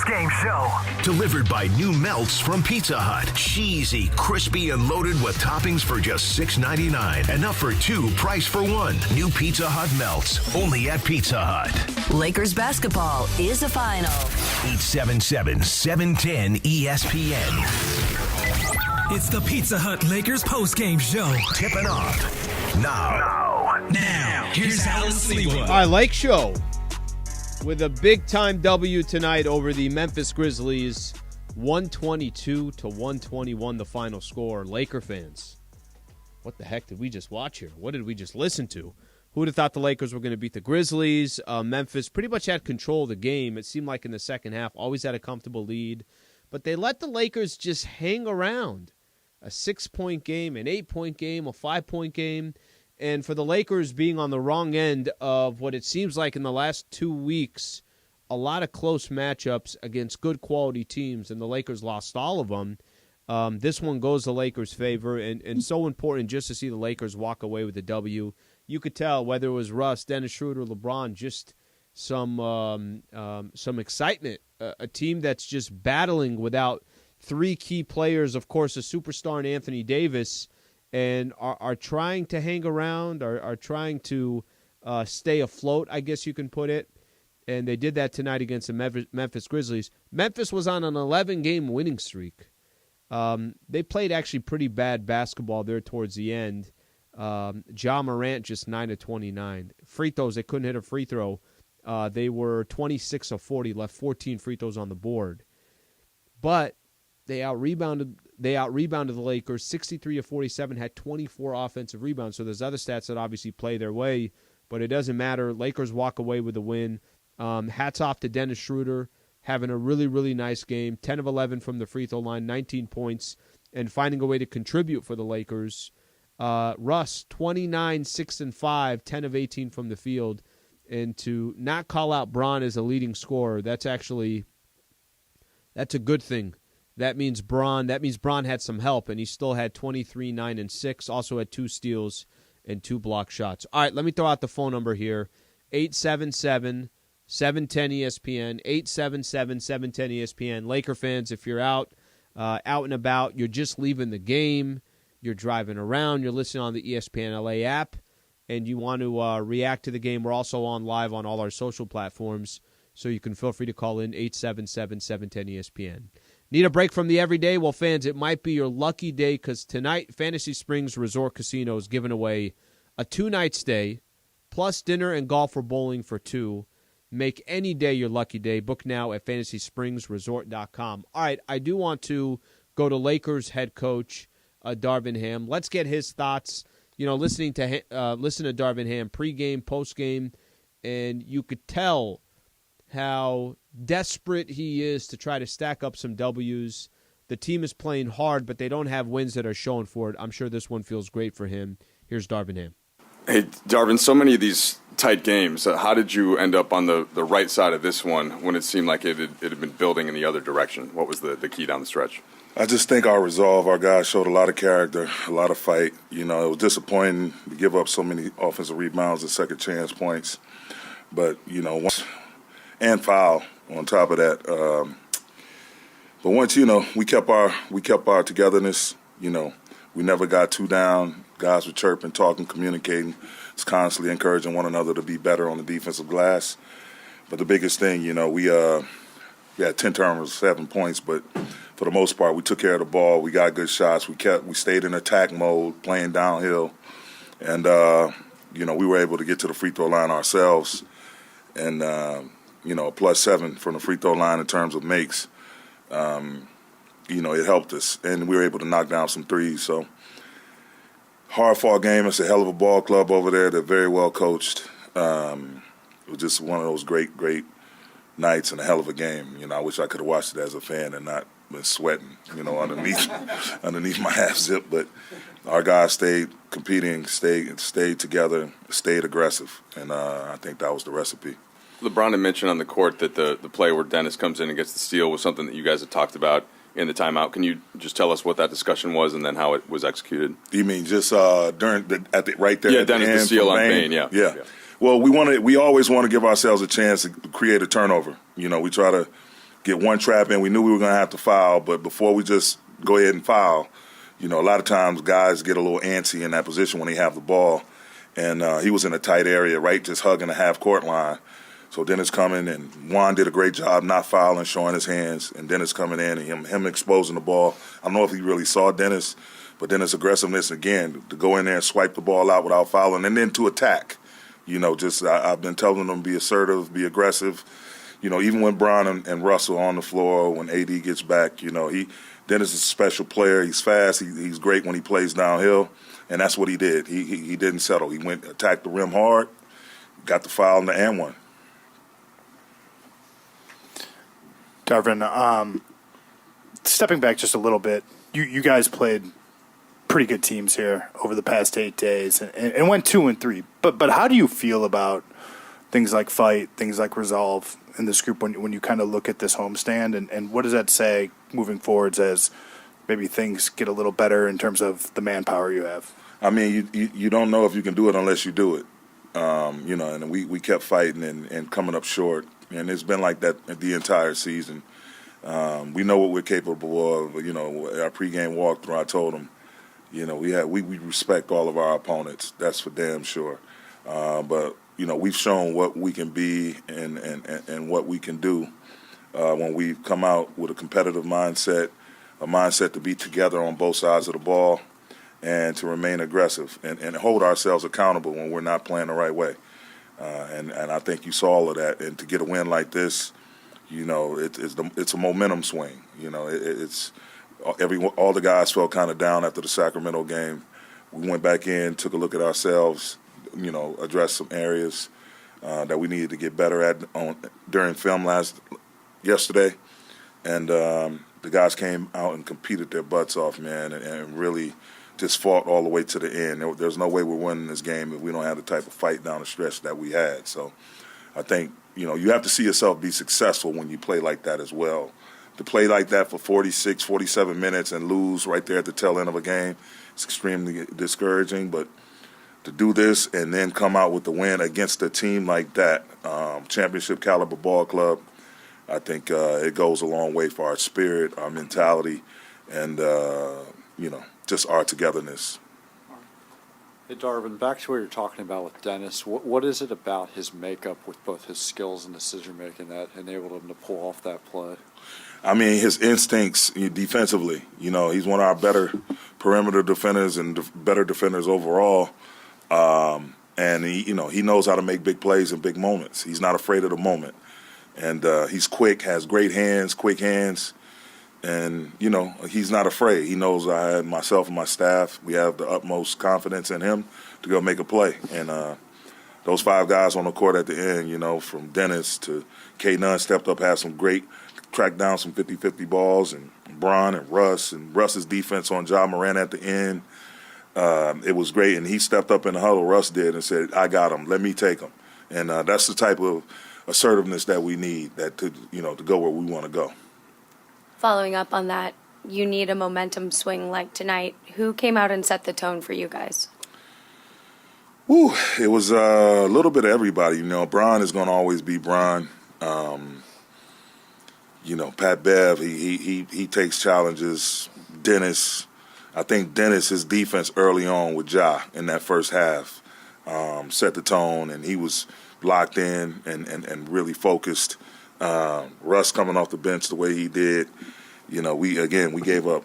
Game show. Delivered by new melts from Pizza Hut. Cheesy, crispy, and loaded with toppings for just $6.99. Enough for two, price for one. New Pizza Hut melts. Only at Pizza Hut. Lakers basketball is a final. 877-710 ESPN. It's the Pizza Hut Lakers postgame show. Tipping off now. Here's Allen Sliwa. All right, Lake Show with a big-time W tonight over the Memphis Grizzlies, 122-121, the final score. Laker fans, what the heck did we just watch here? What did we just listen to? Who would have thought the Lakers were going to beat the Grizzlies? Memphis pretty much had control of the game. It seemed like in the second half, always had a comfortable lead. But they let the Lakers just hang around. A 6-point game, an 8-point game, a 5-point game. And for the Lakers being on the wrong end of what it seems like in the last 2 weeks, a lot of close matchups against good quality teams, and the Lakers lost all of them. This one goes the Lakers' favor, and so important just to see the Lakers walk away with the W. You could tell whether it was Russ, Dennis Schroeder, LeBron, just some excitement. A team that's just battling without three key players, of course, a superstar in Anthony Davis, and are trying to hang around, are trying to stay afloat, I guess you can put it. And they did that tonight against the Memphis Grizzlies. Memphis was on an 11-game winning streak. They played actually pretty bad basketball there towards the end. Ja Morant just 9 of 29. Free throws, they couldn't hit a free throw. They were 26 of 40, left 14 free throws on the board. But they out-rebounded the Lakers, 63 of 47, had 24 offensive rebounds. So there's other stats that obviously play their way, but it doesn't matter. Lakers walk away with a win. Hats off to Dennis Schroeder, having a really, really nice game. 10 of 11 from the free throw line, 19 points, and finding a way to contribute for the Lakers. Russ, 29, 6 and 5, 10 of 18 from the field. And to not call out Bron as a leading scorer, that's a good thing. That means Bron had some help, and he still had 23, 9, and 6. Also had 2 steals and 2 block shots. All right, let me throw out the phone number here. 877-710-ESPN, 877-710-ESPN. Laker fans, if you're out and about, you're just leaving the game, you're driving around, you're listening on the ESPNLA app, and you want to react to the game, we're also on live on all our social platforms, so you can feel free to call in 877-710-ESPN. Need a break from the everyday? Well, fans, it might be your lucky day because tonight, Fantasy Springs Resort Casino is giving away a 2-night stay, plus dinner and golf or bowling for 2. Make any day your lucky day. Book now at FantasySpringsResort.com. All right, I do want to go to Lakers head coach Darvin Ham. Let's get his thoughts. You know, listen to Darvin Ham pregame, postgame, and you could tell how desperate he is to try to stack up some W's. The team is playing hard, but they don't have wins that are showing for it. I'm sure this one feels great for him. Here's Darvin Ham. Hey, Darvin, so many of these tight games, how did you end up on the right side of this one when it seemed like it had been building in the other direction? What was the key down the stretch? I just think our resolve, our guys showed a lot of character, a lot of fight. You know, it was disappointing to give up so many offensive rebounds and second chance points. But, you know, and foul on top of that. But once, you know, we kept our togetherness. You know, we never got too down. Guys were chirping, talking, communicating. It's constantly encouraging one another to be better on the defensive glass. But the biggest thing, you know, we had 10 turnovers, 7 points, but for the most part, we took care of the ball. We got good shots. We stayed in attack mode, playing downhill, and you know, we were able to get to the free throw line ourselves, and you know, a +7 from the free throw line in terms of makes. You know, it helped us, and we were able to knock down some threes. So, hard-fought game. It's a hell of a ball club over there. They're very well coached. It was just one of those great nights and a hell of a game. You know, I wish I could have watched it as a fan and not been sweating, you know, underneath my half zip. But our guys stayed competing, stayed together, stayed aggressive, and I think that was the recipe. LeBron had mentioned on the court that the play where Dennis comes in and gets the steal was something that you guys had talked about in the timeout. Can you just tell us what that discussion was and then how it was executed? You mean just right there? Yeah, Dennis the steal on Payne. Yeah. Well, we always want to give ourselves a chance to create a turnover. You know, we try to get one trap in. We knew we were going to have to foul, but before we just go ahead and foul, a lot of times guys get a little antsy in that position when they have the ball. And he was in a tight area, right, just hugging the half-court line. So Dennis coming, and Juan did a great job not fouling, showing his hands, and Dennis coming in and him exposing the ball. I don't know if he really saw Dennis, but Dennis' aggressiveness, again, to go in there and swipe the ball out without fouling, and then to attack. I've been telling them be assertive, be aggressive. Even when Bron and Russell on the floor, when AD gets back, Dennis is a special player. He's fast. He's great when he plays downhill, and that's what he did. He didn't settle. He went attacked the rim hard, got the foul in the and one. Darvin, stepping back just a little bit, you guys played pretty good teams here over the past 8 days and went 2-3. But how do you feel about things like fight, things like resolve in this group when you kind of look at this homestand? And what does that say moving forwards as maybe things get a little better in terms of the manpower you have? I mean, you don't know if you can do it unless you do it. And we kept fighting and coming up short. And it's been like that the entire season. We know what we're capable of. Our pregame walkthrough, I told them, we respect all of our opponents. That's for damn sure. But we've shown what we can be and what we can do when we come out with a competitive mindset, a mindset to be together on both sides of the ball, and to remain aggressive and hold ourselves accountable when we're not playing the right way. And I think you saw all of that. And to get a win like this, it's a momentum swing. All the guys felt kind of down after the Sacramento game. We went back in, took a look at ourselves, addressed some areas that we needed to get better at during film yesterday. And the guys came out and competed their butts off, man, and really just fought all the way to the end. There's no way we're winning this game if we don't have the type of fight down the stretch that we had. So I think, you have to see yourself be successful when you play like that as well. To play like that for 46, 47 minutes and lose right there at the tail end of a game, it's extremely discouraging. But to do this and then come out with the win against a team like that, championship caliber ball club, I think it goes a long way for our spirit, our mentality, and, just our togetherness. Hey, Darvin, back to what you're talking about with Dennis. What is it about his makeup with both his skills and decision-making that enabled him to pull off that play? I mean, his instincts defensively. He's one of our better perimeter defenders and better defenders overall. And he knows how to make big plays in big moments. He's not afraid of the moment. And he's quick, has great hands, quick hands. And, he's not afraid. He knows myself and my staff, we have the utmost confidence in him to go make a play. And those 5 guys on the court at the end, from Dennis to K. Nunn stepped up, had some great, tracked down some 50-50 balls, and Bron and Russ's defense on Ja Morant at the end. It was great, and he stepped up in the huddle, Russ did, and said, I got him, let me take him. And that's the type of assertiveness that we need to go where we want to go. Following up on that, you need a momentum swing like tonight. Who came out and set the tone for you guys? It was a little bit of everybody. Bron is going to always be Bron. Pat Bev, he takes challenges. Dennis, I think his defense early on with Ja in that first half set the tone, and he was locked in and really focused. Russ coming off the bench the way he did, we gave up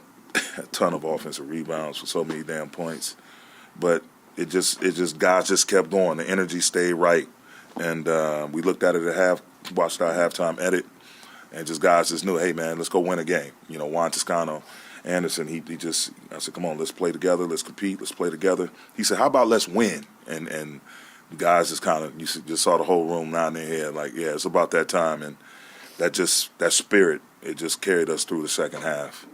a ton of offensive rebounds for so many damn points, but it just guys just kept going. The energy stayed right, and we looked at it watched our halftime edit, and guys just knew, hey man, let's go win a game. Juan Toscano, Anderson, I said, come on, let's play together, let's compete, let's play together. He said, how about let's win? And the guys you just saw the whole room nodding their head like, yeah, it's about that time. And that spirit, it just carried us through the second half.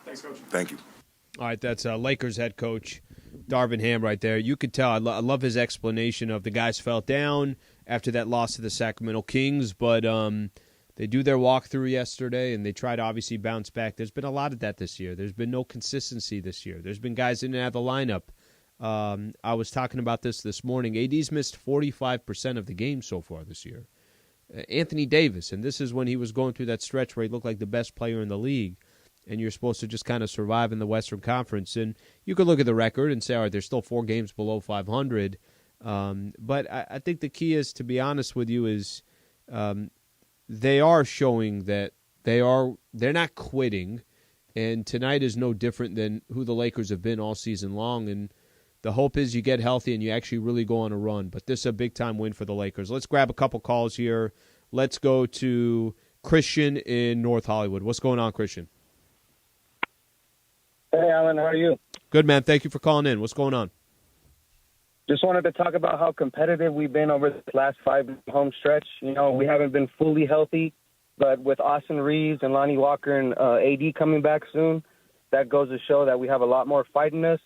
Thanks, Coach. Thank you. All right, that's Lakers head coach Darvin Ham right there. You could tell, I love his explanation of the guys fell down after that loss to the Sacramento Kings, but they do their walkthrough yesterday, and they try to obviously bounce back. There's been a lot of that this year. There's been no consistency this year. There's been guys in and out of the lineup. I was talking about this morning. AD's missed 45% of the games so far this year. Anthony Davis, and this is when he was going through that stretch where he looked like the best player in the league, and you're supposed to just kind of survive in the Western Conference. And you could look at the record and say, all right, they're still 4 games below 500. But I think the key is, to be honest with you, is they are showing that they're not quitting, and tonight is no different than who the Lakers have been all season long. And the hope is you get healthy and you actually really go on a run. But this is a big-time win for the Lakers. Let's grab a couple calls here. Let's go to Christian in North Hollywood. What's going on, Christian? Hey, Allen, how are you? Good, man. Thank you for calling in. What's going on? Just wanted to talk about how competitive we've been over this last 5 home stretch. You know, we haven't been fully healthy, but with Austin Reeves and Lonnie Walker and AD coming back soon, that goes to show that we have a lot more fight in us.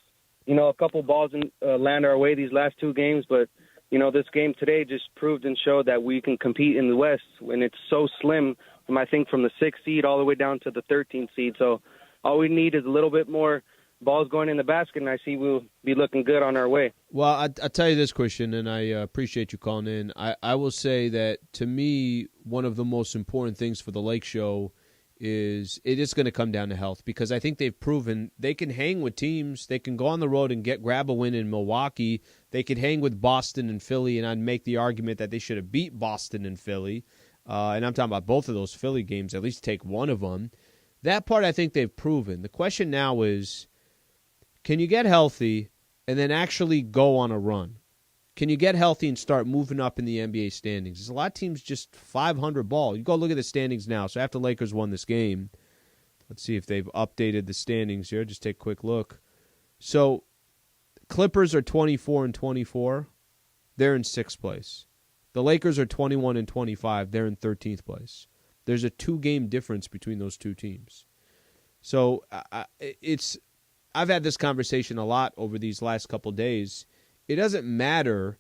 You know, a couple balls land our way these last 2 games, but, you know, this game today just proved and showed that we can compete in the West when it's so slim from, I think, from the 6th seed all the way down to the 13th seed. So all we need is a little bit more balls going in the basket, and I see we'll be looking good on our way. Well, I'll tell you this, Christian, and I appreciate you calling in. I will say that, to me, one of the most important things for the Lake Show is it is going to come down to health, because I think they've proven they can hang with teams. They can go on the road and grab a win in Milwaukee. They could hang with Boston and Philly, and I'd make the argument that they should have beat Boston and Philly. And I'm talking about both of those Philly games, at least take one of them. That part I think they've proven. The question now is, can you get healthy and then actually go on a run? Can you get healthy and start moving up in the NBA standings? There's a lot of teams just 500 ball. You go look at the standings now. So after Lakers won this game, let's see if they've updated the standings here. Just take a quick look. So Clippers are 24-24. They're in 6th place. The Lakers are 21-25. They're in 13th place. There's a 2-game difference between those two teams. So I've had this conversation a lot over these last couple of days. It doesn't matter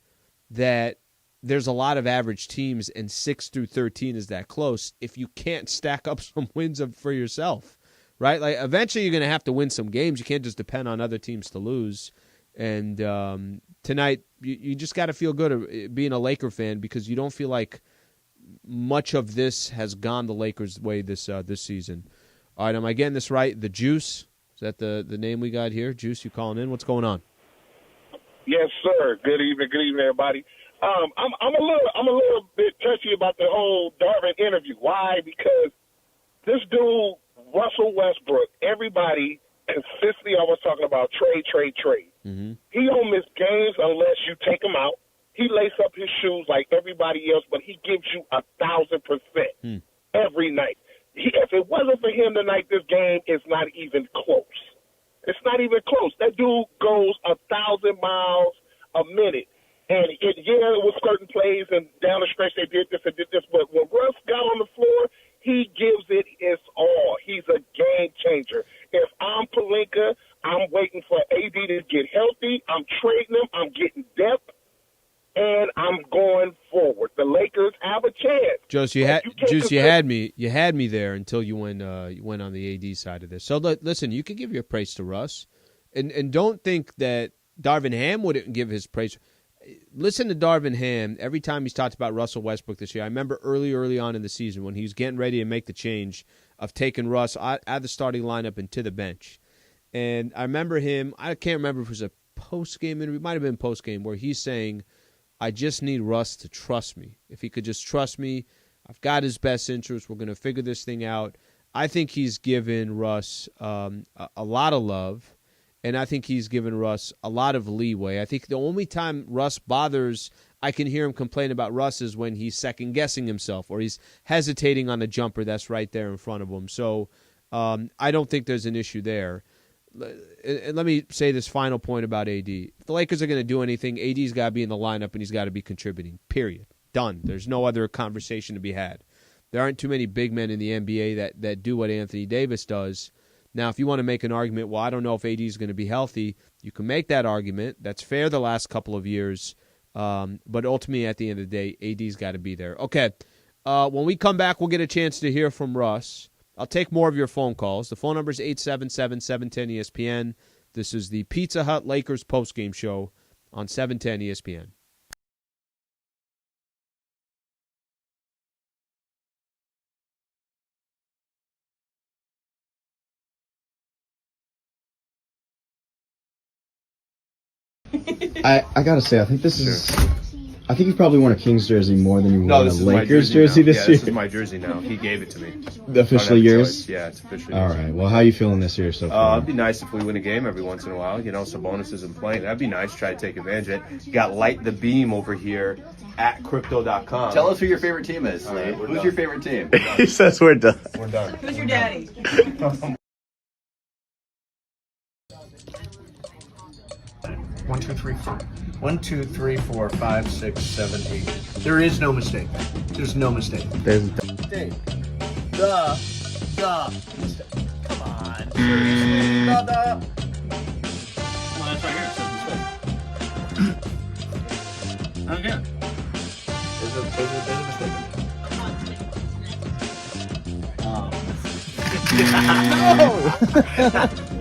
that there's a lot of average teams and 6 through 13 is that close if you can't stack up some wins up for yourself, right? Like, eventually you're going to have to win some games. You can't just depend on other teams to lose. And tonight you just got to feel good being a Laker fan, because you don't feel like much of this has gone the Lakers' way this season. All right, am I getting this right? The Juice, is that the name we got here? Juice, you calling in? What's going on? Yes, sir. Good evening, everybody. I'm a little bit touchy about the whole Darvin interview. Why? Because this dude, Russell Westbrook, everybody consistently always talking about trade. Mm-hmm. He don't miss games unless you take him out. He lace up his shoes like everybody else, but he gives you 1,000% every night. If it wasn't for him tonight, this game is not even close. It's not even close. That dude goes 1,000 miles a minute. And it was certain plays, and down the stretch they did this and did this. But when Russ got on the floor, he gives it his all. He's a game changer. If I'm Pelinka, I'm waiting for AD to get healthy. I'm trading him. I'm getting depth. And I'm going forward. The Lakers have a chance. Juice, you had me. You had me there until you went on the AD side of this. So listen, you can give your praise to Russ, and don't think that Darvin Ham wouldn't give his praise. Listen to Darvin Ham every time he's talked about Russell Westbrook this year. I remember early on in the season when he was getting ready to make the change of taking Russ out of the starting lineup and to the bench. And I remember him. I can't remember if it was a post game interview. It might have been post game where he's saying, I just need Russ to trust me. If he could just trust me, I've got his best interest. We're going to figure this thing out. I think he's given Russ a lot of love, and I think he's given Russ a lot of leeway. I think the only time Russ bothers, I can hear him complain about Russ, is when he's second-guessing himself or he's hesitating on a jumper that's right there in front of him. So I don't think there's an issue there. And let me say this final point about AD. If the Lakers are going to do anything, AD's got to be in the lineup and he's got to be contributing, period. Done. There's no other conversation to be had. There aren't too many big men in the NBA that do what Anthony Davis does. Now, if you want to make an argument, well, I don't know if AD is going to be healthy, you can make that argument. That's fair the last couple of years. But ultimately, at the end of the day, AD's got to be there. Okay, when we come back, we'll get a chance to hear from Russ. I'll take more of your phone calls. The phone number is 877-710-ESPN. This is the Pizza Hut Lakers postgame show on 710 ESPN. I gotta say, I think this is. I think you probably won a Kings jersey more than you won a this Lakers is jersey now. this year. This is my jersey now. He gave it to me. Officially yours? Yeah, it's officially All yours. right. Well, how are you feeling this year so far? It'd be nice if we win a game every once in a while. You know, Sabonis isn't playing. That'd be nice. Try to take advantage of it. You got Light the Beam over here at Crypto.com. Tell us who your favorite team is, Lee. Right, Who's your favorite team? He says we're done. We're done. Who's your daddy? One, two, three, four. 1, 2, 3, 4, 5, 6, 7, 8. There is no mistake. There's no mistake. There's mistake. The mistake. Come on. Seriously. Well, that's right here. It says mistake. Again. There's a mistake. No!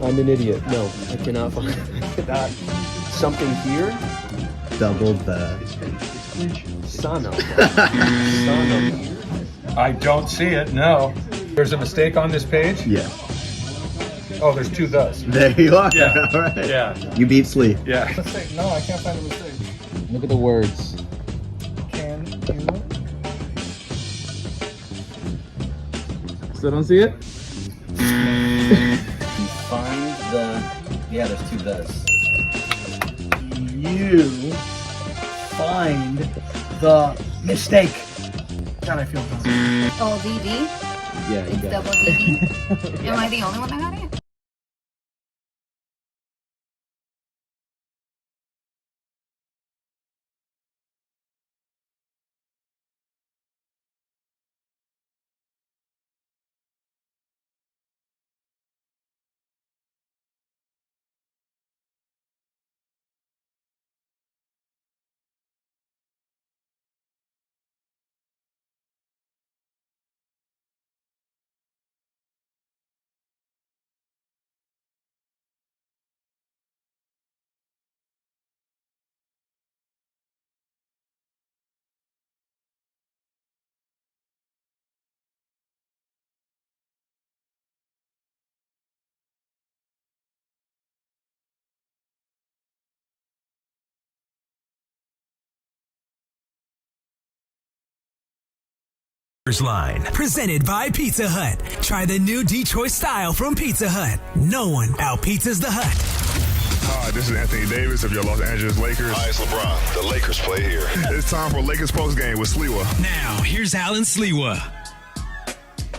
I'm an idiot. No, I cannot find that. Something here? Double the. Son of. I don't see it, no. There's a mistake on this page? Yeah. Oh, there's two thus. There you are. Yeah. All right. Yeah. You beat Slee. Yeah. Mistake. No, I can't find the mistake. Look at the words. Can you? Still don't see it? Find the. Yeah, there's two thus. You find the mistake. God, I feel dumb. Oh, DD? Yeah, It's double DD. Am I the only one that got it? Line, presented by Pizza Hut. Try the new Detroit style from Pizza Hut. No one out-pizzas the Hut. Hi, this is Anthony Davis of your Los Angeles Lakers. Hi, it's LeBron. The Lakers play here. It's time for Lakers postgame with Sliwa. Now, here's Allen Sliwa.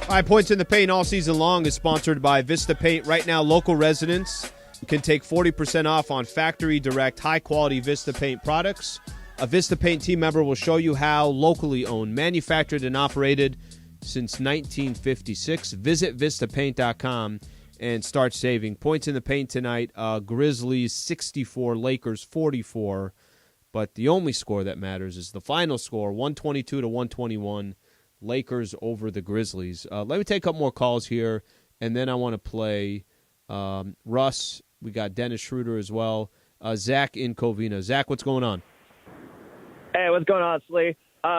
All right, Points in the Paint all season long is sponsored by Vista Paint. Right now, local residents can take 40% off on factory direct high-quality Vista Paint products. A Vista Paint team member will show you how. Locally owned, manufactured, and operated since 1956. Visit vistapaint.com and start saving. Points in the Paint tonight, Grizzlies 64, Lakers 44. But the only score that matters is the final score, 122-121, Lakers over the Grizzlies. Let me take a couple more calls here, and then I want to play Russ. We got Dennis Schroeder as well. Zach in Covina. Zach, what's going on? Hey, what's going on, Slee?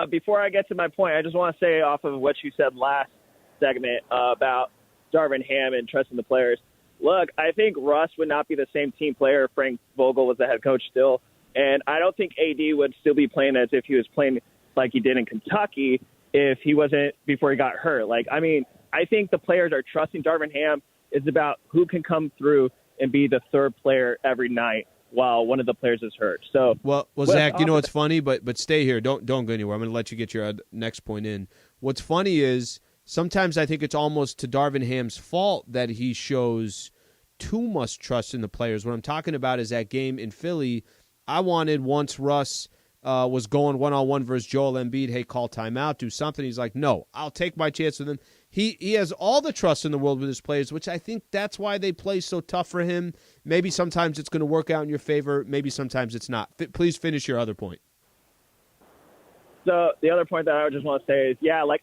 Before I get to my point, I just want to say off of what you said last segment about Darvin Ham and trusting the players. Look, I think Russ would not be the same team player if Frank Vogel was the head coach still. And I don't think AD would still be playing as if he was playing like he did in Kentucky if he wasn't before he got hurt. I think the players are trusting Darvin Ham. It's about who can come through and be the third player every night while one of the players is hurt. So, well, Zach, you know what's funny, but stay here. Don't go anywhere. I'm going to let you get your next point in. What's funny is sometimes I think it's almost to Darvin Ham's fault that he shows too much trust in the players. What I'm talking about is that game in Philly. I wanted once Russ was going one-on-one versus Joel Embiid, hey, call timeout, do something. He's like, no, I'll take my chance with him. He has all the trust in the world with his players, which I think that's why they play so tough for him. Maybe sometimes it's going to work out in your favor. Maybe sometimes it's not. Please finish your other point. So the other point that I just want to say is,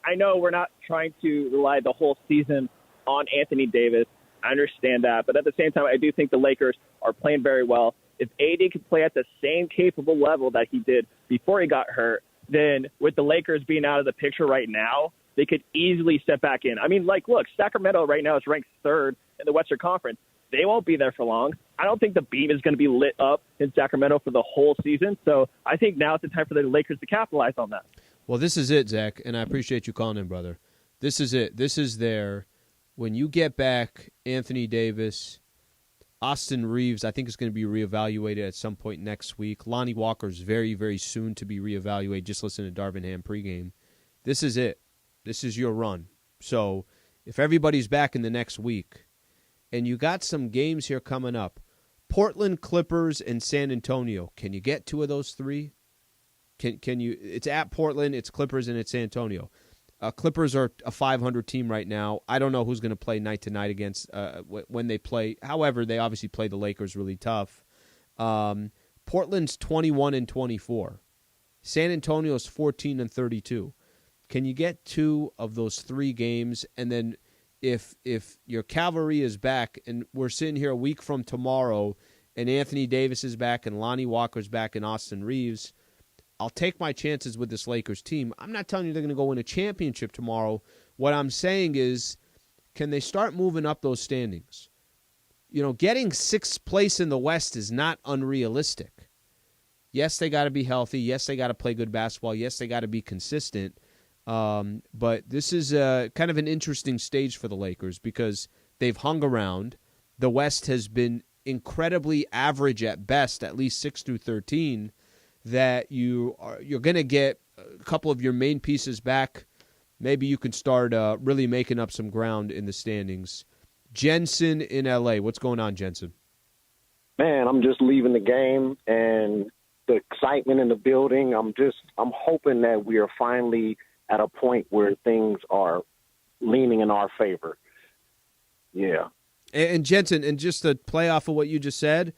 I know we're not trying to rely the whole season on Anthony Davis. I understand that. But at the same time, I do think the Lakers are playing very well. If AD could play at the same capable level that he did before he got hurt, then with the Lakers being out of the picture right now, they could easily step back in. Look, Sacramento right now is ranked third in the Western Conference. they won't be there for long. I don't think the beam is going to be lit up in Sacramento for the whole season. So I think now is the time for the Lakers to capitalize on that. Well, this is it, Zach, and I appreciate you calling in, brother. This is it. This is when you get back Anthony Davis, Austin Reeves, I think is going to be reevaluated at some point next week. Lonnie Walker's very, very soon to be reevaluated. Just listen to Darvin Ham pregame. This is it. This is your run. So if everybody's back in the next week, and you got some games here coming up, Portland, Clippers, and San Antonio. Can you get two of those three? Can you? It's at Portland, it's Clippers, and it's San Antonio. Clippers are a 500 team right now. I don't know who's going to play night to night against when they play. However, they obviously play the Lakers really tough. Portland's 21-24. San Antonio's 14-32. Can you get two of those three games? And then if your cavalry is back, and we're sitting here a week from tomorrow, and Anthony Davis is back, and Lonnie Walker's back, and Austin Reeves, I'll take my chances with this Lakers team. I'm not telling you they're going to go win a championship tomorrow. What I'm saying is, can they start moving up those standings? Getting sixth place in the West is not unrealistic. Yes, they got to be healthy. Yes, they got to play good basketball. Yes, they got to be consistent. But this is kind of an interesting stage for the Lakers because they've hung around. The West has been incredibly average at best, at least 6 through 13. That you're going to get a couple of your main pieces back. Maybe you can start really making up some ground in the standings. Jensen in LA. What's going on, Jensen? Man, I'm just leaving the game and the excitement in the building. I'm hoping that we are finally at a point where things are leaning in our favor. Yeah. And Jensen, and just to play off of what you just said,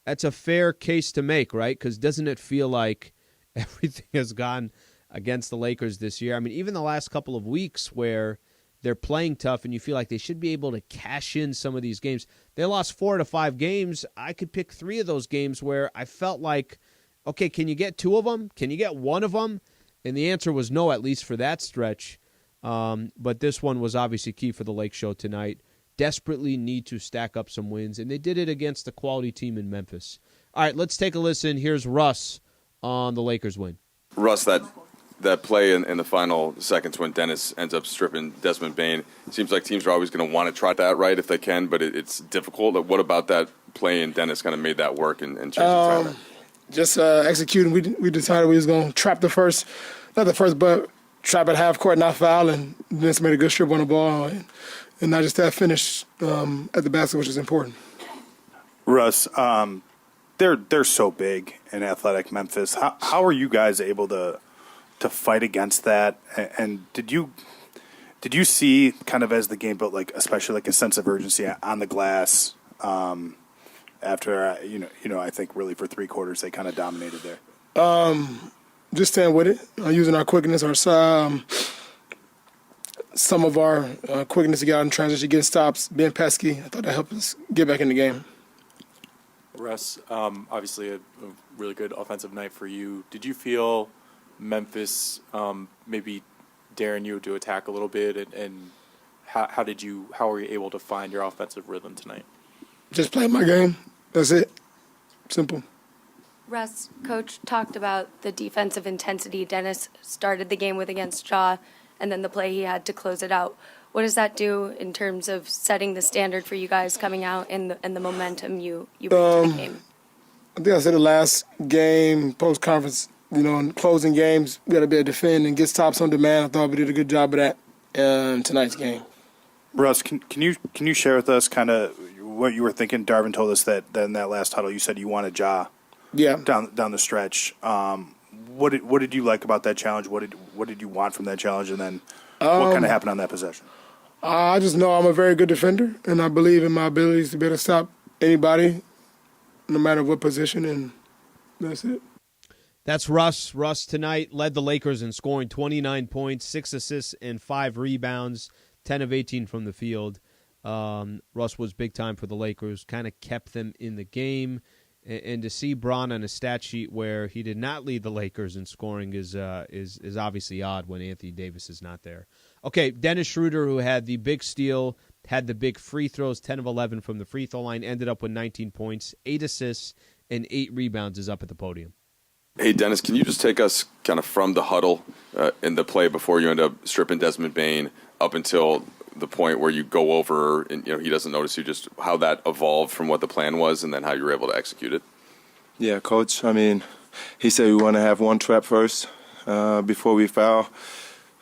that's a fair case to make, right? Because doesn't it feel like everything has gone against the Lakers this year? I mean, even the last couple of weeks where they're playing tough and you feel like they should be able to cash in some of these games. They lost 4 to 5 games. I could pick 3 of those games where I felt like, okay, can you get 2 of them? Can you get 1 of them? And the answer was no, at least for that stretch. But this one was obviously key for the Lake Show tonight. Desperately need to stack up some wins, and they did it against a quality team in Memphis. All right, let's take a listen. Here's Russ on the Lakers win. Russ, that play in the final seconds when Dennis ends up stripping Desmond Bane, it seems like teams are always going to want to try that right if they can, but it's difficult. What about that play and Dennis kind of made that work and changed the timing? Just executing. We decided we was going to trap but trap at half court, not foul, and Dennis made a good strip on the ball. And not just that finish at the basket, which is important. Russ, they're so big and athletic, Memphis. How are you guys able to fight against that? And did you see kind of as the game built, like especially like a sense of urgency on the glass after I think really for 3 quarters they kind of dominated there. Just staying with it, using our quickness, some of our quickness to get out in transition, getting stops, being pesky. I thought that helped us get back in the game. Russ, obviously a really good offensive night for you. Did you feel Memphis maybe daring you to attack a little bit, and how were you able to find your offensive rhythm tonight? Just playing my game. That's it. Simple. Russ, Coach talked about the defensive intensity Dennis started the game with against Shaw, and then the play he had to close it out. What does that do in terms of setting the standard for you guys coming out and the momentum you bring to the game? I think I said the last game, post-conference, in closing games, we got to be able to defend and get stops on demand. I thought we did a good job of that in tonight's game. Russ, can you share with us kind of what you were thinking? Darvin told us that in that last huddle you said you wanted Ja down the stretch. What did you like about that challenge? What did you want from that challenge? And then what kind of happened on that possession? I just know I'm a very good defender, and I believe in my abilities to be able to stop anybody, no matter what position, and that's it. That's Russ. Russ tonight led the Lakers in scoring 29 points, 6 assists, and 5 rebounds, 10 of 18 from the field. Russ was big time for the Lakers, kind of kept them in the game. And to see Bron on a stat sheet where he did not lead the Lakers in scoring is obviously odd when Anthony Davis is not there. Okay, Dennis Schroeder, who had the big steal, had the big free throws, 10 of 11 from the free throw line, ended up with 19 points, 8 assists, and 8 rebounds is up at the podium. Hey, Dennis, can you just take us kind of from the huddle in the play before you end up stripping Desmond Bane up until the point where you go over and he doesn't notice you, just how that evolved from what the plan was and then how you were able to execute it? Yeah, Coach, I mean, he said we want to have one trap first before we foul.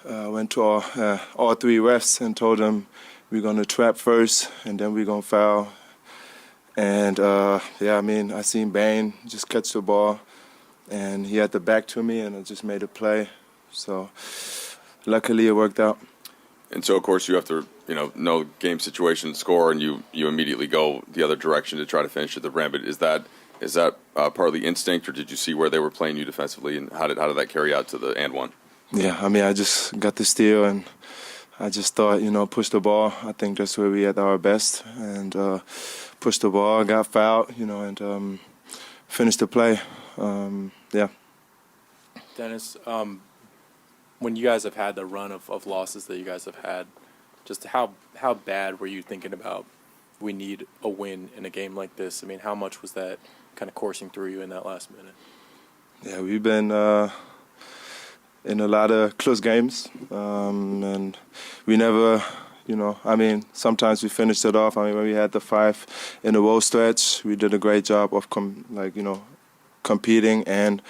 Went to all three refs and told them we're going to trap first and then we're going to foul. And, I seen Bane just catch the ball, and he had the back to me, and I just made a play. So luckily it worked out. And so, of course, you have to, know game situation, score, and you immediately go the other direction to try to finish at the rim. But is that partly instinct, or did you see where they were playing you defensively, and how did that carry out to the and one? Yeah, I just got the steal, and I just thought, push the ball. I think that's where we at our best, and push the ball, got fouled, and finished the play. Dennis, when you guys have had the run of losses that you guys have had, just how bad were you thinking about we need a win in a game like this? I mean, how much was that kind of coursing through you in that last minute? Yeah, we've been in a lot of close games, and we never, sometimes we finished it off. When we had the 5 in a row stretch, we did a great job of competing and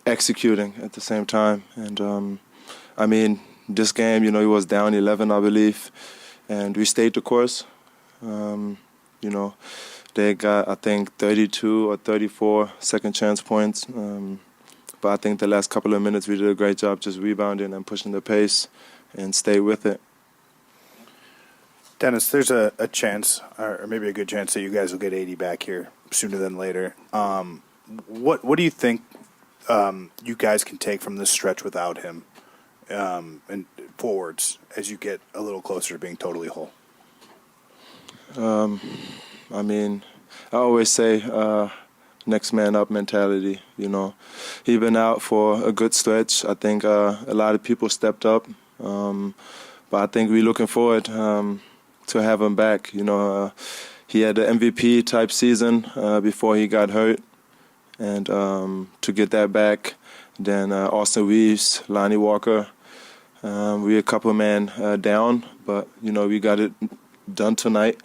executing at the same time. And this game, it was down 11, I believe, and we stayed the course. They got, I think, 32 or 34 second chance points. But I think the last couple of minutes we did a great job just rebounding and pushing the pace and stay with it. Dennis, there's a chance, or maybe a good chance, that you guys will get 80 back here sooner than later. What do you think you guys can take from this stretch without him and forwards as you get a little closer to being totally whole? I always say next man up mentality. He's been out for a good stretch. I think a lot of people stepped up, but I think we're looking forward to have him back. He had an MVP type season before he got hurt, and to get that back, then Austin Reeves, Lonnie Walker, we're a couple man down, but we got it done tonight.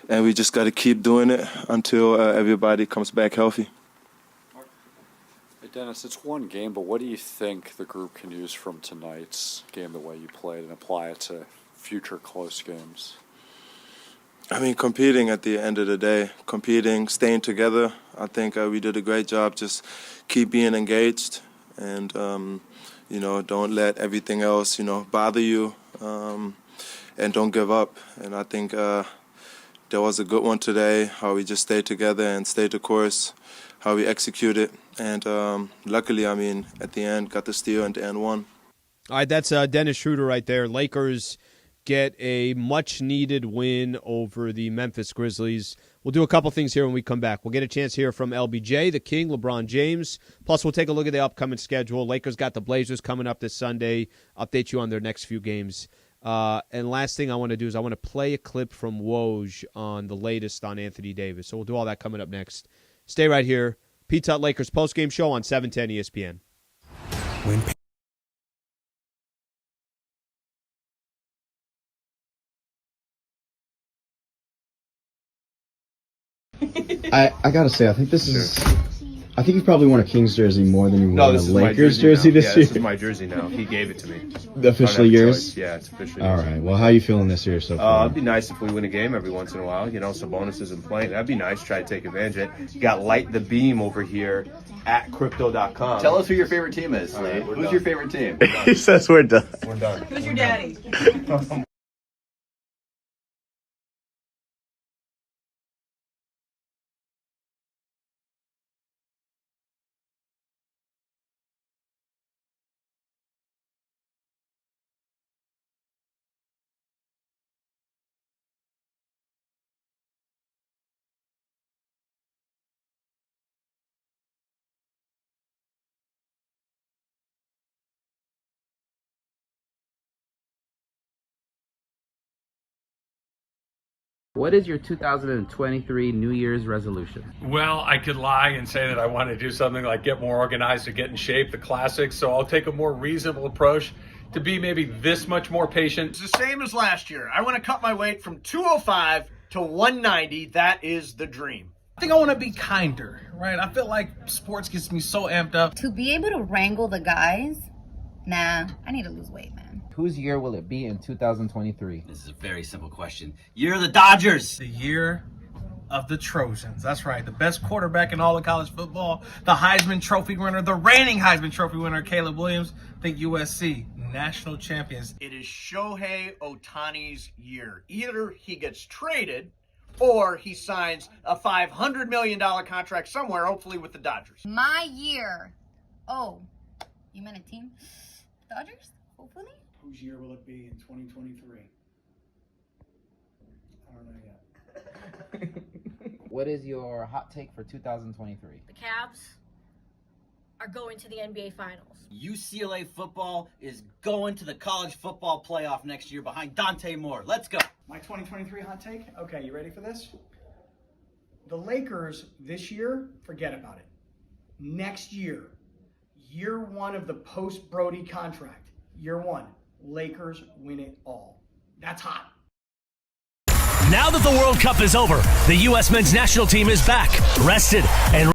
And we just got to keep doing it until everybody comes back healthy. Hey, Dennis, it's one game, but what do you think the group can use from tonight's game, the way you played, and apply it to future close games? Competing at the end of the day, staying together. I think we did a great job. Just keep being engaged and, don't let everything else, bother you, and don't give up. And I think there was a good one today, how we just stayed together and stayed the course, how we executed. And luckily, at the end, got the steal and the end one. All right, that's Dennis Schroeder right there. Lakers get a much-needed win over the Memphis Grizzlies. We'll do a couple things here when we come back. We'll get a chance here from LBJ, the King, LeBron James. Plus, we'll take a look at the upcoming schedule. Lakers got the Blazers coming up this Sunday. Update you on their next few games. And last thing I want to do is I want to play a clip from Woj on the latest on Anthony Davis. So we'll do all that coming up next. Stay right here. Pete Hut Lakers postgame show on 710 ESPN. I gotta say, I think this is. I think you probably want a Kings jersey more than you want a Lakers jersey this year. This is my jersey now. He gave it to me. Officially yours? Yeah, it's officially yours. All right. Well, how are you feeling this year so far? It'd be nice if we win a game every once in a while. Some bonuses and playing. That'd be nice. Try to take advantage of it. You got Light the Beam over here at Crypto.com. Tell us who your favorite team is, Slade. Who's your favorite team? He says we're done. We're done. Who's your daddy? What is your 2023 New Year's resolution? Well, I could lie and say that I want to do something like get more organized or get in shape, the classics. So I'll take a more reasonable approach to be maybe this much more patient. It's the same as last year. I want to cut my weight from 205 to 190. That is the dream. I think I want to be kinder, right? I feel like sports gets me so amped up. To be able to wrangle the guys, I need to lose weight, man. Whose year will it be in 2023? This is a very simple question. Year of the Dodgers. The year of the Trojans. That's right. The best quarterback in all of college football. The Heisman Trophy winner. The reigning Heisman Trophy winner, Caleb Williams. Think USC. National champions. It is Shohei Ohtani's year. Either he gets traded or he signs a $500 million contract somewhere, hopefully with the Dodgers. My year. Oh, you meant a team? Dodgers? Hopefully? Whose year will it be in 2023? I don't know yet. What is your hot take for 2023? The Cavs are going to the NBA Finals. UCLA football is going to the college football playoff next year behind Dante Moore. Let's go. My 2023 hot take? Okay, you ready for this? The Lakers this year, forget about it. Next year, year one of the post-Brody contract, year one, Lakers win it all. That's hot. Now that the World Cup is over, the U.S. men's national team is back, rested, and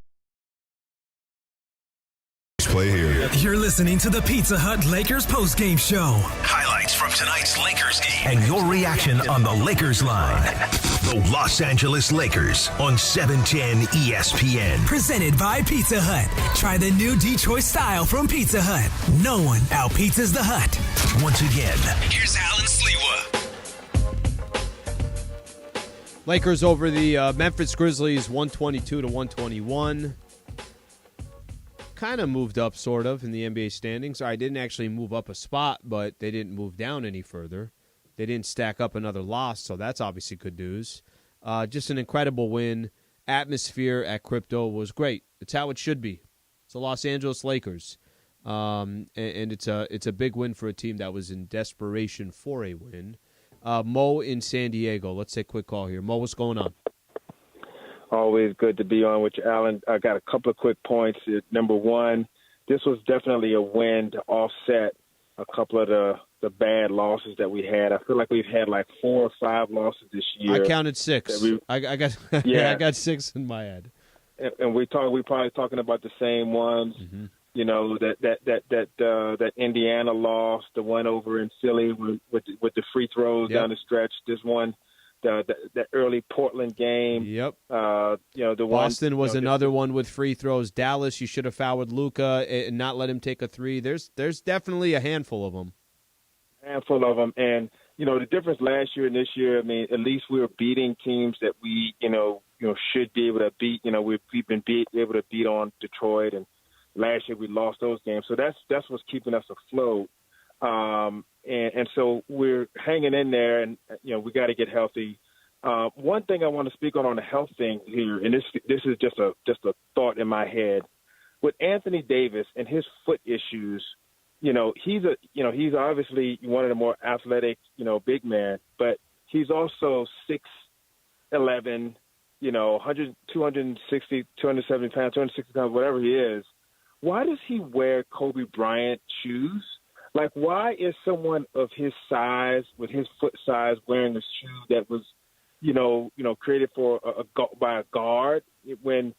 Play here. You're listening to the Pizza Hut Lakers postgame show. Highlights from tonight's Lakers game and your reaction on the Lakers line. The Los Angeles Lakers on 710 ESPN. Presented by Pizza Hut. Try the new Detroit style from Pizza Hut. No one out-pizzas the Hut. Once again, here's Allen Sliwa. Lakers over the Memphis Grizzlies 122 to 121. Kind of moved up, sort of, in the NBA standings. I didn't actually move up a spot, but they didn't move down any further. They didn't stack up another loss, so that's obviously good news. Just an incredible win. Atmosphere at Crypto was great. It's how it should be. It's the Los Angeles Lakers, and it's a big win for a team that was in desperation for a win. Mo in San Diego. Let's take a quick call here. Mo, what's going on? Always good to be on with you, Alan. I got a couple of quick points. Number one, this was definitely a win to offset a couple of the bad losses that we had. I feel like we've had like 4 or 5 losses this year. I counted 6. I got I got 6 in my head. And we're probably talking about the same ones. Mm-hmm. You know, that Indiana loss, the one over in Philly with the free throws down the stretch. This one. The early Portland game. Yep. The Boston one, was another one with free throws. Dallas, you should have fouled Luka and not let him take a 3. There's definitely a handful of them. And the difference last year and this year. I mean, at least we were beating teams that we should be able to beat. We've been able to beat on Detroit, and last year we lost those games. So that's what's keeping us afloat. And so we're hanging in there, and we got to get healthy. One thing I want to speak on the health thing here, and this is just a thought in my head. With Anthony Davis and his foot issues, he's obviously one of the more athletic, big men, but he's also 6'11", 260, 270 pounds, 260 pounds, whatever he is. Why does he wear Kobe Bryant shoes? Like, why is someone of his size, with his foot size, wearing a shoe that was, created for by a guard? When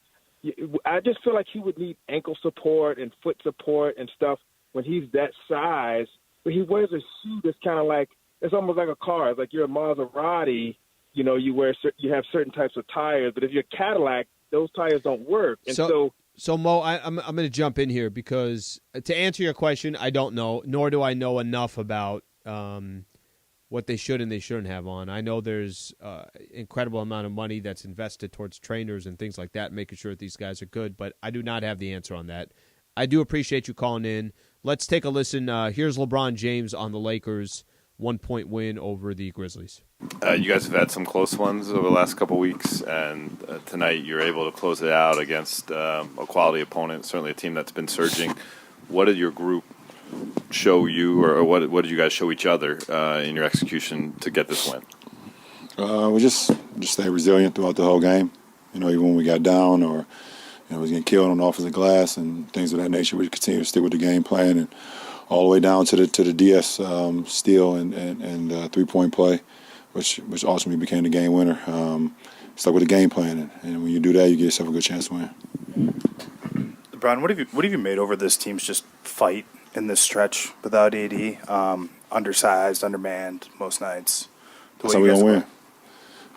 I just feel like he would need ankle support and foot support and stuff when he's that size. But he wears a shoe that's kind of like, it's almost like a car. It's like you're a Maserati. You have certain types of tires, but if you're a Cadillac, those tires don't work. And So Mo, I'm going to jump in here because to answer your question, I don't know, nor do I know enough about what they should and they shouldn't have on. I know there's incredible amount of money that's invested towards trainers and things like that, making sure that these guys are good, but I do not have the answer on that. I do appreciate you calling in. Let's take a listen. Here's LeBron James on the Lakers' 1-point win over the Grizzlies. You guys have had some close ones over the last couple of weeks, and tonight you're able to close it out against a quality opponent, certainly a team that's been surging. What did your group show you, or what did you guys show each other in your execution to get this win? We just stay resilient throughout the whole game. You know, even when we got down or was getting killed on the offensive glass and things of that nature, we continue to stick with the game plan and all the way down to the DS steal and 3-point play, which ultimately became the game winner. Stuck with the game plan, and when you do that, you get yourself a good chance to win. LeBron, what have you made over this team's just fight in this stretch without AD? Undersized, undermanned most nights. That's how we gonna win,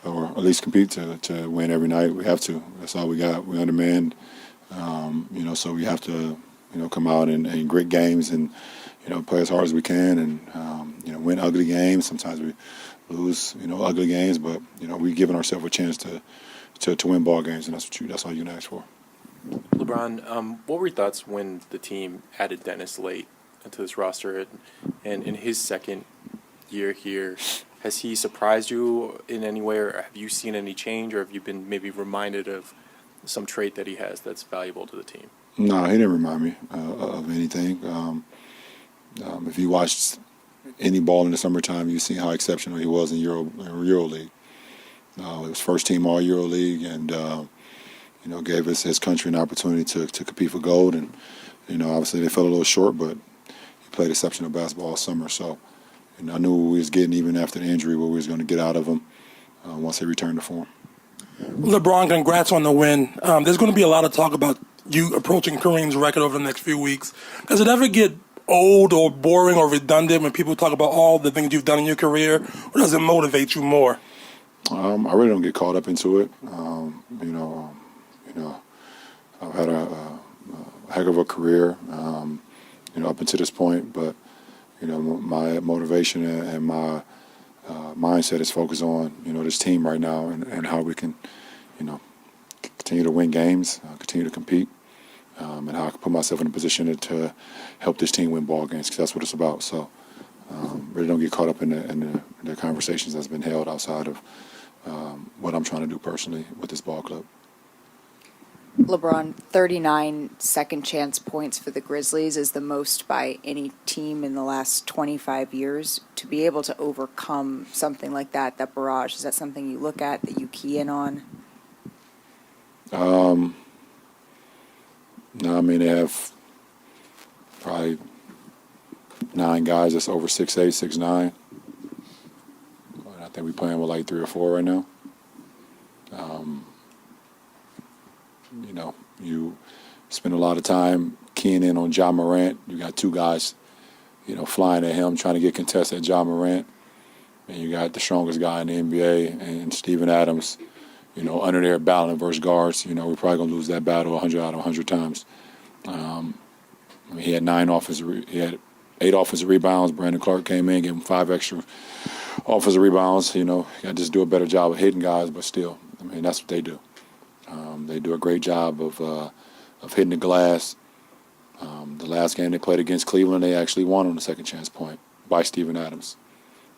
or at least compete to win every night. We have to. That's all we got. We're undermanned, so we have to come out and grit games and play as hard as we can and win ugly games. Sometimes we lose ugly games, but we've given ourselves a chance to win ball games, and that's all you can ask for. LeBron, what were your thoughts when the team added Dennis late into this roster, and in his second year here? Has he surprised you in any way, or have you seen any change, or have you been maybe reminded of some trait that he has that's valuable to the team? No, he didn't remind me of anything. If you watched any ball in the summertime, you see how exceptional he was in EuroLeague. It was first team all EuroLeague, and gave his country an opportunity to compete for gold. And obviously they fell a little short, but he played exceptional basketball all summer. So I knew what we was getting even after the injury, what we was going to get out of him once he returned to form. LeBron, congrats on the win. There's going to be a lot of talk about you approaching Kareem's record over the next few weeks. Does it ever get old or boring or redundant when people talk about all the things you've done in your career, or does it motivate you more? I really don't get caught up into it. I've had a heck of a career, up until this point, but my motivation and my mindset is focused on this team right now and how we can continue to win games, continue to compete, and how I can put myself in a position to help this team win ball games, because that's what it's about. So really don't get caught up in the conversations that's been held outside of what I'm trying to do personally with this ball club. LeBron, 39 second chance points for the Grizzlies is the most by any team in the last 25 years. To be able to overcome something like that barrage, is that something you look at, that you key in on? No, I mean, they have probably 9 guys that's over 6'8", 6'9". I think we're playing with like 3 or 4 right now. You spend a lot of time keying in on Ja Morant. You got 2 guys, flying at him, trying to get contested at Ja Morant. And you got the strongest guy in the NBA and Steven Adams, under there battling versus guards. We're probably going to lose that battle 100 out of 100 times. He had 8 offensive rebounds. Brandon Clark came in, gave him 5 extra offensive rebounds. Got to just do a better job of hitting guys, but still, that's what they do. They do a great job of hitting the glass. The last game they played against Cleveland, they actually won on the second chance point by Steven Adams,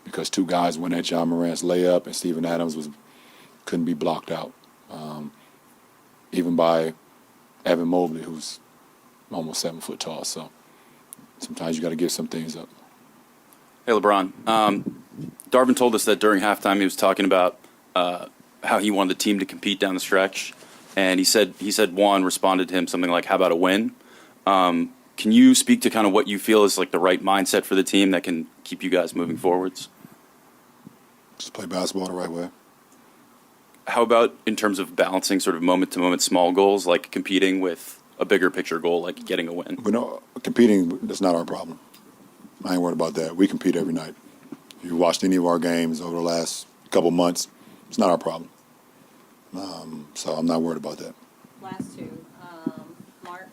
because 2 guys went at Ja Morant's layup, and Steven Adams couldn't be blocked out, even by Evan Mobley, who's almost 7 foot tall. So sometimes you got to give some things up. Hey, LeBron. Darvin told us that during halftime he was talking about how he wanted the team to compete down the stretch, and he said Juan responded to him something like, "How about a win?" Can you speak to kind of what you feel is like the right mindset for the team that can keep you guys moving forwards? Just play basketball the right way. How about in terms of balancing sort of moment-to-moment small goals, like competing with a bigger picture goal, like getting a win? But no, competing, that's not our problem. I ain't worried about that. We compete every night. If you watched any of our games over the last couple months, it's not our problem. So I'm not worried about that. Last 2. Mark?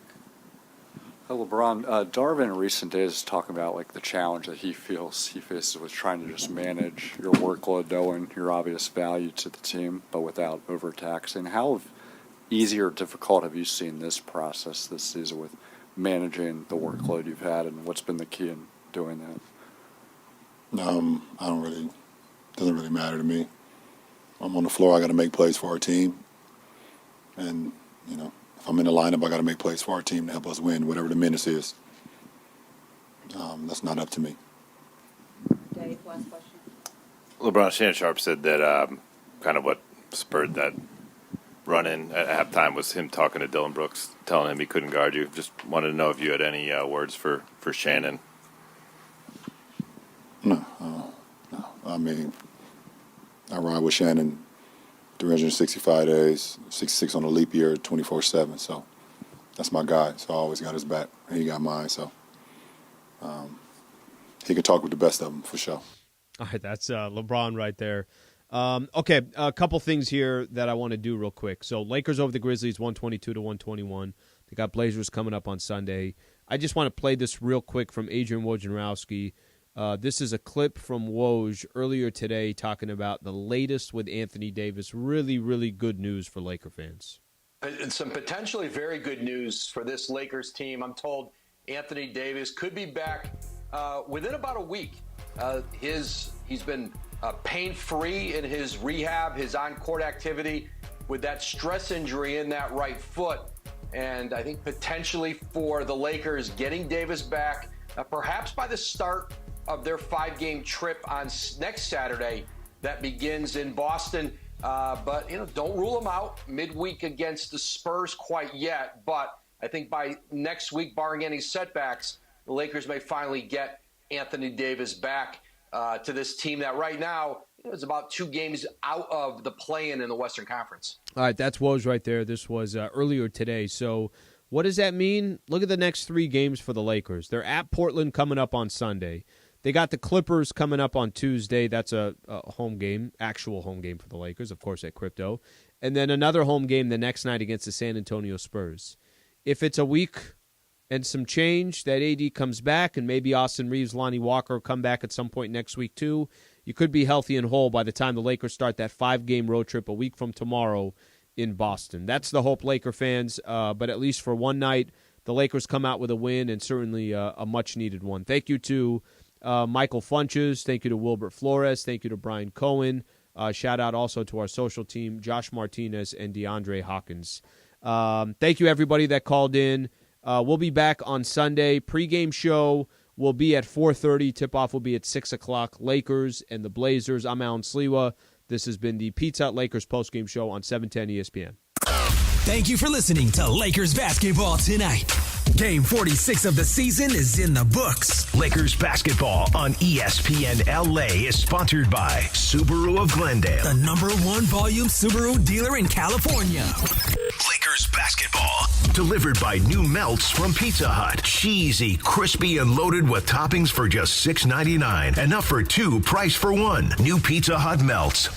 LeBron, Darvin in recent days is talking about like the challenge that he feels he faces with trying to just manage your workload, knowing your obvious value to the team, but without overtaxing. How easy or difficult have you seen this process this season with managing the workload you've had, and what's been the key in doing that? Doesn't really matter to me. I'm on the floor, I got to make plays for our team. And, if I'm in the lineup, I got to make plays for our team to help us win, whatever the menace is. That's not up to me. Dave, last question. LeBron, Shannon Sharp said that kind of what spurred that run-in at halftime was him talking to Dylan Brooks, telling him he couldn't guard you. Just wanted to know if you had any words for Shannon. No. I mean, I ride with Shannon 365 days, 66 on a leap year, 24/7. So that's my guy. So I always got his back, and he got mine. So he can talk with the best of them for sure. All right, that's LeBron right there. Okay, a couple things here that I want to do real quick. So Lakers over the Grizzlies, 122-121. They got Blazers coming up on Sunday. I just want to play this real quick from Adrian Wojnarowski. This is a clip from Woj earlier today talking about the latest with Anthony Davis. Really, really good news for Laker fans. And some potentially very good news for this Lakers team. I'm told Anthony Davis could be back within about a week. He's been pain-free in his rehab, his on-court activity with that stress injury in that right foot. And I think potentially for the Lakers getting Davis back, perhaps by the start of their 5-game trip on next Saturday that begins in Boston. But, don't rule them out midweek against the Spurs quite yet. But I think by next week, barring any setbacks, the Lakers may finally get Anthony Davis back to this team that right now is about 2 games out of the play-in the Western Conference. All right, that's Woj right there. This was earlier today. So what does that mean? Look at the next 3 games for the Lakers. They're at Portland coming up on Sunday. They got the Clippers coming up on Tuesday. That's a home game, actual home game for the Lakers, of course, at Crypto. And then another home game the next night against the San Antonio Spurs. If it's a week and some change that AD comes back and maybe Austin Reeves, Lonnie Walker come back at some point next week too, you could be healthy and whole by the time the Lakers start that 5-game road trip a week from tomorrow in Boston. That's the hope, Laker fans. But at least for one night, the Lakers come out with a win and certainly a much-needed one. Thank you to Michael Funches. Thank you to Wilbert Flores. Thank you to Brian Cohen. Shout out also to our social team, Josh Martinez and DeAndre Hawkins. Thank you, everybody that called in. We'll be back on Sunday. Pre-game show will be at 4:30. Tip-off will be at 6 o'clock. Lakers and the Blazers. I'm Allen Sliwa. This has been the Pizza Hut Lakers postgame show on 710 ESPN. Thank you for listening to Lakers basketball tonight. Game 46 of the season is in the books. Lakers basketball on ESPNLA is sponsored by Subaru of Glendale, the #1 volume Subaru dealer in California. Lakers basketball, delivered by new melts from Pizza Hut. Cheesy, crispy, and loaded with toppings for just $6.99. Enough for 2, price for 1. New Pizza Hut melts.